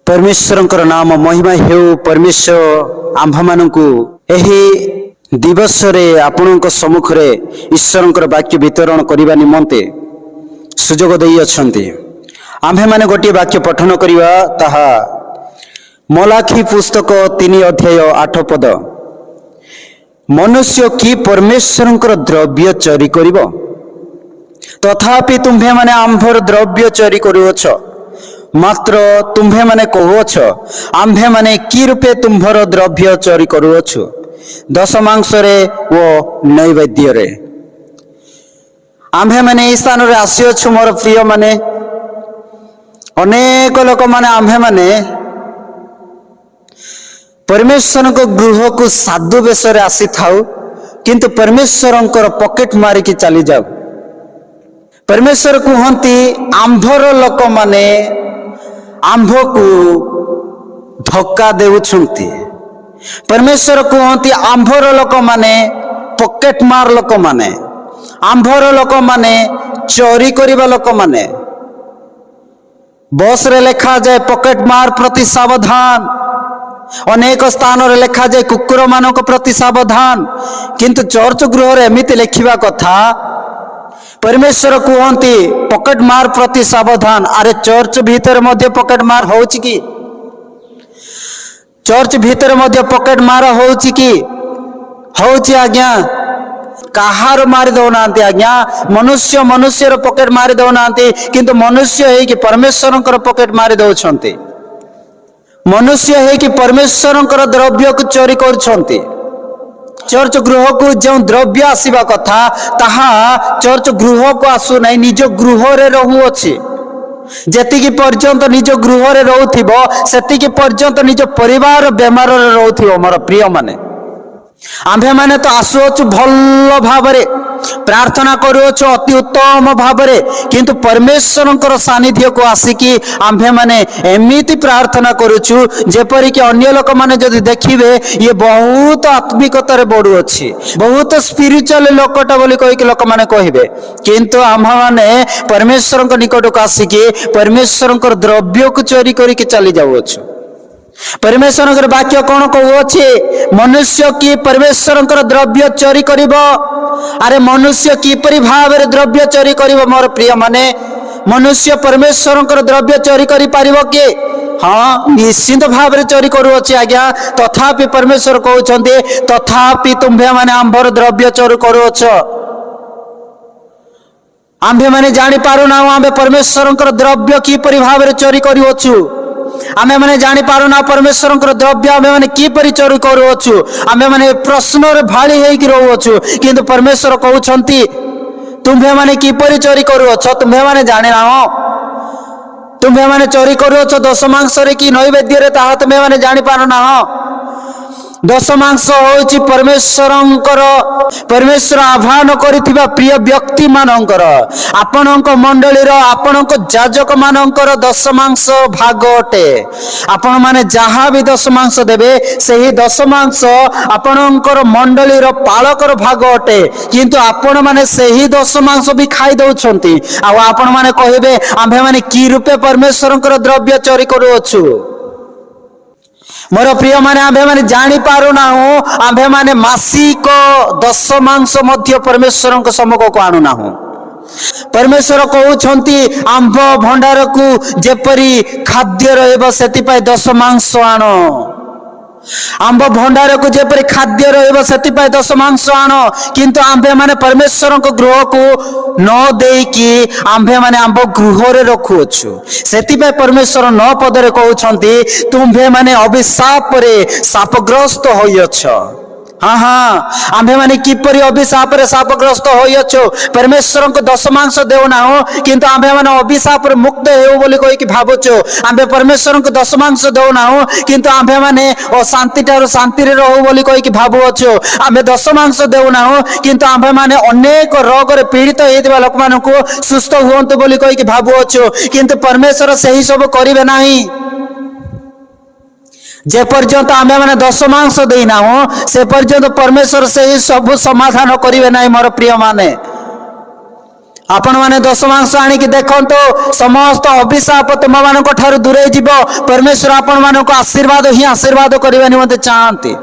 परमेश्वर नाम महिमा हेउ। परमेश्वर आंभ मानू एही दिवस रे आपण सम्मुख रे ईश्वर वाक्य वितरण करने निमंते सुजोग देई अछंती। आंभे माने गोटे वाक्य पठन करिवा ताहा मलाखी पुस्तक 3 अध्याय 8 पद। मनुष्य की परमेश्वर द्रव्य चोरी करिवो, तथापि तुम्भे माने आंभर द्रव्य चोरी करुवछ। मात्र तुम्भे माने कहुवछ आंभे माने की रूपे तुम्भर द्रव्य चोरी करुवछु, दशमांश रे वो नैवेद्य रे। आंभे माने ई स्थान रे आसीअछु मोर प्रिय माने। अनेक लोक माने आंभे माने परमेश्वर को गृह को साधु बेश रे आसी थाउ, किंतु परमेश्वर पॉकेट मारिकी चली जाऊ। परमेश्वर कहती आंभर लोक माने आंभ को धक्का देउछंती। परमेश्वर कहती आंभर लोक माने पॉकेट मार लोक माने, आंभर लोक माने चोरी करिबा लोक माने। बस रे लिखा जाए पॉकेट मार प्रति सावधान, अनेक स्थान रे लिखा जाए कुकुर मानक प्रति सावधान, किंतु चर्च गृह रे एमिति लिखिबा कथा परमेश्वर कहती पॉकेट मार प्रति सावधान। अरे चर्च भीतर मध्य पॉकेट मार होउची की? चर्च भीतर मध्य पॉकेट मार होउची की? होउची आज्ञा। कहार मारी दौनांती आज्ञा। मनुष्य मनुष्यर पॉकेट मारी दौनांती, किंतु मनुष्य है कि परमेश्वर पॉकेट मारी दौछंती। मनुष्य है कि परमेश्वर द्रव्य को चोरी करुछंती। चर्च गृह को जो द्रव्य आसीबा कथा ताहा चर्च गृह को आसु नहीं, निज गृह रे रहुअछि। जेतिकी पर्यंत निज गृह रे रहउथिबो सेतिकी पर्यंत निज परिवार बेमार रे रहउथिबो। मोर प्रिय माने आंभे माने तो आसुअछु भल भावरे प्रार्थना करुअछु अति उत्तम भावरे, किंतु परमेश्वर सानिध्य को आसिकी आंभे माने एमिति प्रार्थना करुछु जेपरि कि अन्य लोक माने जदि देखिबे ये बहुत आत्मिकता रे बढु अछि, बहुत स्पिरिचुअल लोकटा बोली कहि कि लोक माने कहिबे, किंतु आंभे माने परमेश्वर निकट को आसिकी परमेश्वर द्रव्य को चोरी करिके चली जाउछु। परमेश्वर वाक्य कौन कहूअछि? मनुष्य की परमेश्वर द्रव्य चोरी करिबो। अरे मनुष्य किपरि भाव द्रव्य चोरी करिबो? मोर प्रिय माने मनुष्य परमेश्वर द्रव्य चोरी करि पारिबो कि? हाँ, निश्चित भाव चोरी करुअछि आज्ञा। तथापि परमेश्वर कहउछन्ते तथापि तुम्भे माने आंभर द्रव्य चोरी करुअछ। आंभे माने जानि पारुना आंभे परमेश्वर द्रव्य किपरि भाव चोरी करिवछु। आमे माने जानि पारुना परमेश्वर द्रव्य आमे माने किपरि चोरी करुअछु। आमे माने प्रश्न रे भाली हेकि रहउछु, किंतु परमेश्वर कहउछन्ति तुम्भे माने किपरि चोरी करुअछ? तुम्भे माने जानि नाहो। तुम्भे माने चोरी करुअछ दशमांश रे कि नैवेद्य रे, ताहा तुम्भे माने जानि पारुना हो। दशमांश होछि परमेश्वर आह्वान करिथिबा प्रिय व्यक्ति मानकर, आपणक मंडलीर आपणक जाजक मानकर दशमांश भाग अटे। आपण माने जहाँ भी दशमांश देबे सही दशमांश आपणकर मंडलीर पालकर भाग अटे, किंतु आपण माने सही दशमांश भी खाई दउछंती। आ आपण माने कहिबे आंभे माने की रूपे परमेश्वरकर द्रव्य चोरी करुअछु। मोर प्रिय माने आंभे माने जानि पारुना हो, आंभे माने मासिक दशमांश मध्य परमेश्वर सम्मुख को आणुना हो। परमेश्वर कहउछन्ति आंभ भंडार को जेपरि खाद्य रहइबो सेतिपाई दशमांश आनो। आंभ भंडार को जेपरि खाद्य रहइबो सेतिपाई दशमांश आनो, किंतु आंभे माने परमेश्वर को गृह को न देकी आंभे माने आंभ गृह रे रखुअछु। सेतिपाई परमेश्वर 9 पद रे कहउछन्ति तुम्भे माने अभिशाप रे शापग्रस्त होइअछ। हाँ हाँ, आंभे माने किपरि अभिशाप रे शापग्रस्त होइअछु? परमेश्वर को दशमांश देउना हो, किंतु आंभे माने अभिशाप रे मुक्त हेउ बोली कहि कि भाबुछु। आंभे परमेश्वर को दशमांश देउना हो, किंतु आंभे माने अशांति ठारो शांति रे रहू बोली कहि कि भाबुछु। आंभे दशमांश देउना हो, किंतु आंभे माने अनेक रोग रे पीड़ित हेतिबा लोक मानकु सुस्थ हुअन्तु बोली कहि कि भाबुछु, किंतु परमेश्वर सही सब करिवे नाही। जे पर्यंत आमे माने दशमांश देना हो से पर्यंत परमेश्वर से ही सब समाधान करिवे नाही। मोर प्रिय माने आपण माने दशमांश आनिकी देखंतो समस्त अभिशाप तुम मानक ठारू दूरे जीव। परमेश्वर आपण मानक आशीर्वाद ही आशीर्वाद करबा निमंते चाहंती,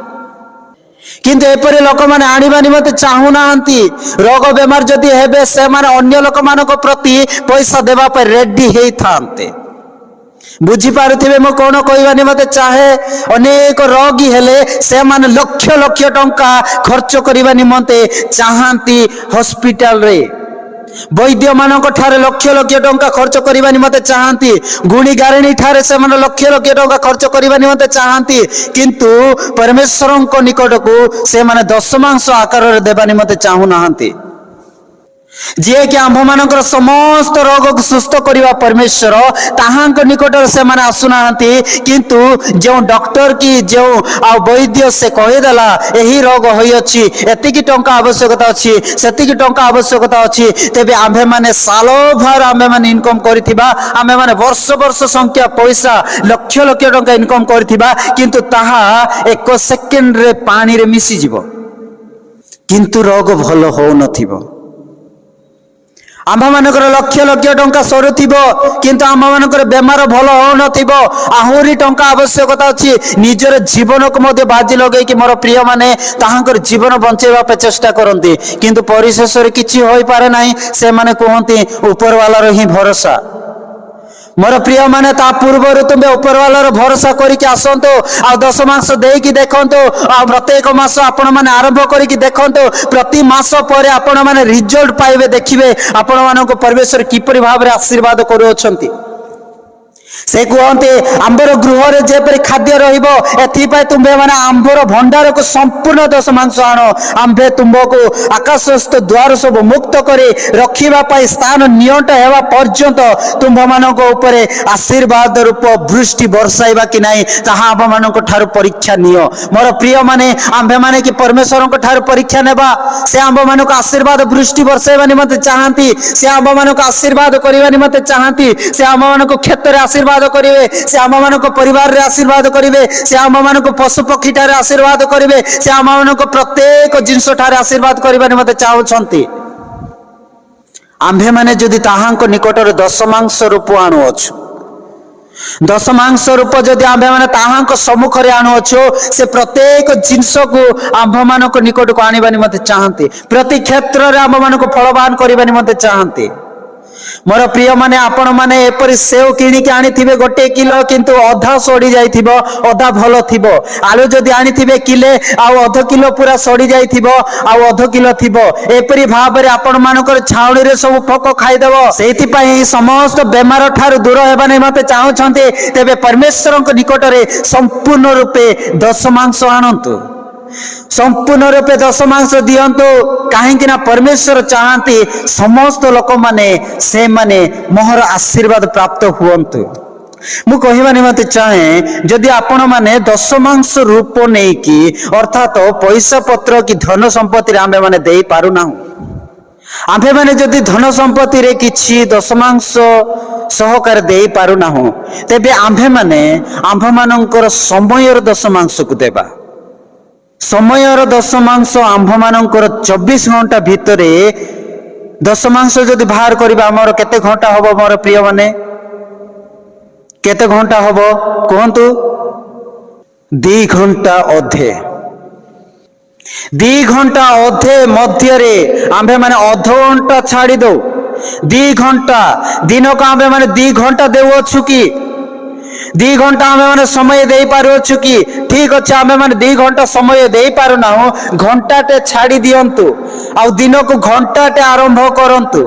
किंतु एपरि लोक माने आनिबा निमंते चाहू नाहंती। रोग बेमार जदि हेबे से माने अन्य लोक मानक प्रति पैसा देबा पर रेडी हेई थांते। बुझी पारुथिबे मो कोन कहबा निमंते चाहे। अनेक रोगी हेले से माने लक्ष लक्ष टंका खर्च करबा निमंते चाहंती हॉस्पिटल रे। वैद्य मानक ठारे लक्ष लक्ष टंका खर्च करबा निमंते चाहंती। गुणी गारिणी ठारे से माने लक्ष लक्ष टंका खर्च करबा निमंते चाहंती, किंतु परमेश्वरଙ୍କ निकटକୁ से माने दशमांश आकार रे देबा निमंते चाहू नाहंती। जे कि आंभ मानकर समस्त रोग को सुस्थ करबा परमेश्वर ताहांक निकट से माने आसुनाहंती, किंतु जो डॉक्टर की जो आ वैद्य से कहिदेला एही रोग होई अछि, एतिकी टंका आवश्यकता अछि, सेतिकी टंका आवश्यकता अछि, तेबे आंभे माने सालो भर आंभे माने इनकम करिथिबा, आंभे माने वर्ष वर्ष संख्या पैसा लक्ष लक्ष टंका इनकम करिथिबा, किंतु ताहा एक सेकेंड रे पानी रे मिसी जिवो, किंतु रोग भलो हो नथिबो। आंभ मानकर लक्ष लक्ष टंका सरुथिबो, किंतु आंभ मानकर बेमार भलो हो नथिबो, आहुरी टंका आवश्यकता अछि। निजर जीवन को मध्य बाजी लगै कि मोर प्रिय माने ताहांकर जीवन बंचेबा पे चेष्टा करंती, किंतु परिशेष रे किछि होई पारे नाही। से माने कहंती ऊपर वाला रो ही भरोसा। मोर प्रिय माने ता पूर्व तुम ऊपर वाला भरोसा करिक आसंतो, आ दशमांश देकी देखंतो, आ प्रत्येक मास आपण माने आरंभ करिक देखंतो। प्रति मास पर आपण माने रिजल्ट पाइबे, देखिबे आपण मानको परमेश्वर किपरि भाबरे आशीर्वाद करूछंती। से कहते आंबर गृह रे जेपरि खाद्य रहिबो, एथिपाई तुमे माने आंबर भंडार को संपूर्ण दशमांश आण। आंबे तुमको आकाशस्थ द्वार सब मुक्त करे रखिबा पाई स्थान नियंट हेबा पर्यंत तुम मानको ऊपरे आशीर्वाद रूप वृष्टि बरसाइबा कि नाही ताहा आंब मानको ठार परीक्षा नियो। मोर प्रिय माने आंबे माने कि परमेश्वरଙ୍କ ठार परीक्षा नेबा, से आंब मानको आशीर्वाद वृष्टि बरसाइबा निमंते चाहंती, से आंब मानको आशीर्वाद करिबा निमंते चाहंती, से आंब मानको क्षेत्र रे आशीर्वाद करिवे, से आम मानक परिवार रे आशीर्वाद करिवे, से आम मानक पशु पक्षी ठारे आशीर्वाद करिवे, से आम मानक प्रत्येक जिंस ठारे आशीर्वाद करिबा निमंते चाहुछंती। आंभे माने जदि ताहांक निकटर दशमांश रूप आणु अछु, दशमांश रूप जदि आंभे माने ताहांक सम्मुख रे आणु अछु, से प्रत्येक जिंस को आंभ मानक निकट को आनिबा निमंते चाहंती। प्रति क्षेत्र रे आंभ मानक फलवान करिबा निमंते चाहंती। मोर प्रिय माने आपण माने एपरि सेव किणी के आनी थिबे 1 किलो, किंतु अधा सड़ी जाइथिबो, अधा भलो थिबो। आलू जदि आनी थिबे किले आ अध किलो पूरा सड़ी जाइथिबो, आ अध किलो थिबो। एपरि भाबरे आपण मानकर छाउणी रे सब फक खाइ देबो। सेति पई समस्त बेमार ठार दूर हेबा नै मते चाहुछन्ते, तेबे परमेश्वरक निकट रे संपूर्ण रूपे दशमांश आनंतु, संपूर्ण रूपे दशमांश दियंतु। कहीं ना परमेश्वर चाहती समस्त लोक माने से माने मोहर आशीर्वाद प्राप्त हुअंतु। मु कहबा निमते चाहे जदि आपण माने दशमांश रूप नहीं कि अर्थात पैसा पत्र की धन संपत्ति आंबे माने देई पारु ना, आंबे माने जदि धन संपत्ति रे किछि दशमांश सहकार देई पारु ना, तेबे आंबे माने आंभ मानकर समयर दशमांश को देबा। समयर दशमांश आंभ मानकर 24 घंटा भितरे दशमांश जदि बाहर करबा हमर केते घंटा हबो मोर प्रिय माने, केते घंटा हबो कहंतु? 2 घंटा अधे। 2 घंटा अधे मध्य रे आंबे माने अध घंटा छाड़ी दो। 2 घंटा दिन को आंबे माने 2 घंटा देउ छु कि 2 घंटा आमे माने समय दे पारो छु कि? ठीक अछि, आमे माने 2 घंटा समय दे पारो ना, घंटाटे छाड़ी दियंतु आ दिन को घंटाटे आरंभ करंतु।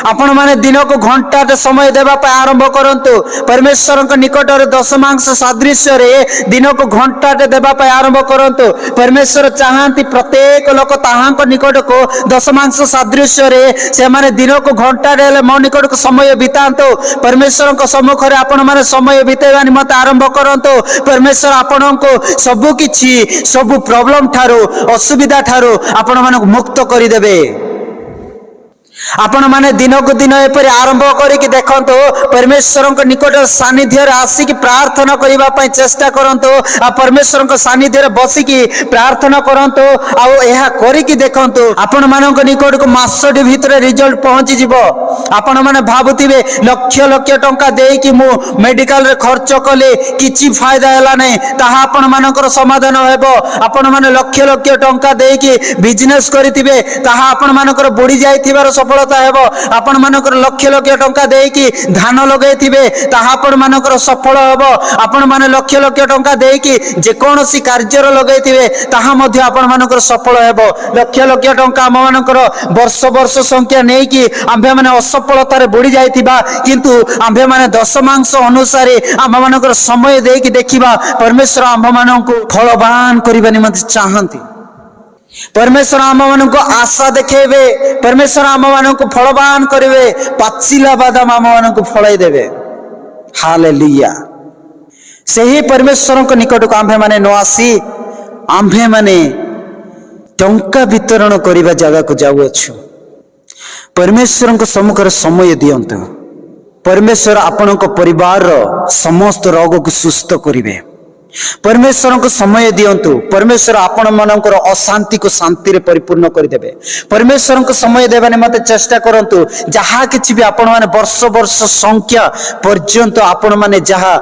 आपण माने दिन को घंटाटे समय देबा पे आरंभ करंतु। परमेश्वरक निकट रे दशमांश सादृश्य रे दिन को घंटाटे देबा पे आरंभ करंतु। परमेश्वर चाहंती प्रत्येक लोक ताहांक निकट को दशमांश सादृश्य रे से माने दिन को घंटाटे ले मो निकट को समय बितांतु। परमेश्वरक सम्मुख रे आपण माने समय बितेबा निमते आरंभ करंतु। परमेश्वर आपणको सबु किछि सबु प्रॉब्लम ठारो असुविधा ठारो आपण मानक मुक्त करि देबे। आपण माने दिनकु दिन एपरि आरंभ करिक देखंतु परमेश्वरक निकट सानिध्य रे आसिक प्रार्थना करिबा पई चेष्टा करंतु आ परमेश्वरक सानिध्य रे बसिकी प्रार्थना करंतु आ एहा करिक देखंतु आपण मानक निकट को मासटी भितर रिजल्ट पहुंची जिवो। आपण माने भाबुतिबे लक्ष लक्ष टंका देई कि मु मेडिकल रे खर्च कले किछि फायदा हला नै, ताहा आपण मानकर समाधान हेबो। आपण माने लक्ष लक्ष टंका देई कि बिजनेस करितिबे ताहा आपण मानकर बुडी जाइथिबार सफलता हेबो। आपण मानकर लक्ष लक्ष टंका देई कि धान लगेइथिबे ताहा आपण मानकर सफल हेबो। आपण माने लक्ष लक्ष टंका देई कि जे कोनोसी कार्य रे लगेइथिबे ताहा मध्ये आपण मानकर सफल हेबो। लक्ष लक्ष टंका हम मानकर वर्ष वर्ष संख्या नै कि आम्भे माने असफलता रे बुडी जाइथिबा, किंतु आम्भे माने दशमांश अनुसार आम मानकर समय देई कि देखिबा परमेश्वर आम्भ माननको फलवान करिबा निमंते चाहंती। परमेश्वर आम मान को आशा देखेबे, परमेश्वर आम मान को फलवान करेंगे, पाचिला बादाम आम मान को फल देवे। हालेलुया। सही परमेश्वर को निकट को आम्भे माने न आसी आम्भे माने टंका वितरण करिबा जगह को जाऊ अछु। परमेश्वर को सम्मुख रे समय दियंतु। परमेश्वर आपण को परिवार रो समस्त रोग को सुस्थ करिवे। परमेश्वर को समय दियंतु। परमेश्वर आपण मानकर अशांति को शांति रे परिपूर्ण कर देबे। परमेश्वर को समय देबा निमते चेष्टा करंतु। जहा किछि भी आपण माने वर्ष वर्ष संख्या पर्यंत आपण माने जहा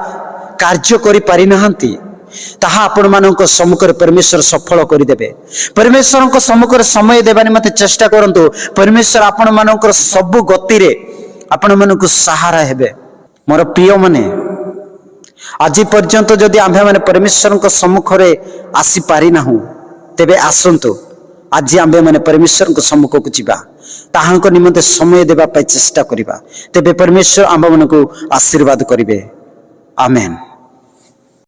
कार्य करि पारि नहंती ताहा आपण मानक सम्मुख रे परमेश्वर सफल कर देबे। परमेश्वर को सम्मुख रे समय देबा निमते चेष्टा करंतु। परमेश्वर आपण मानकर सब गति रे आपण मानक सहारा हेबे। मोर प्रिय माने आज पर्यंत जदि आम्भे माने परमेश्वर को सम्मुख रे आसी पारि नाहु तेबे आसंतु आज आम्भे माने परमेश्वर को सम्मुख को जिबा, ताहांको निमंते समय देबा पई चेष्टा करिबा। तेबे परमेश्वर आम्भ मानकु आशीर्वाद करिवे। आमेन।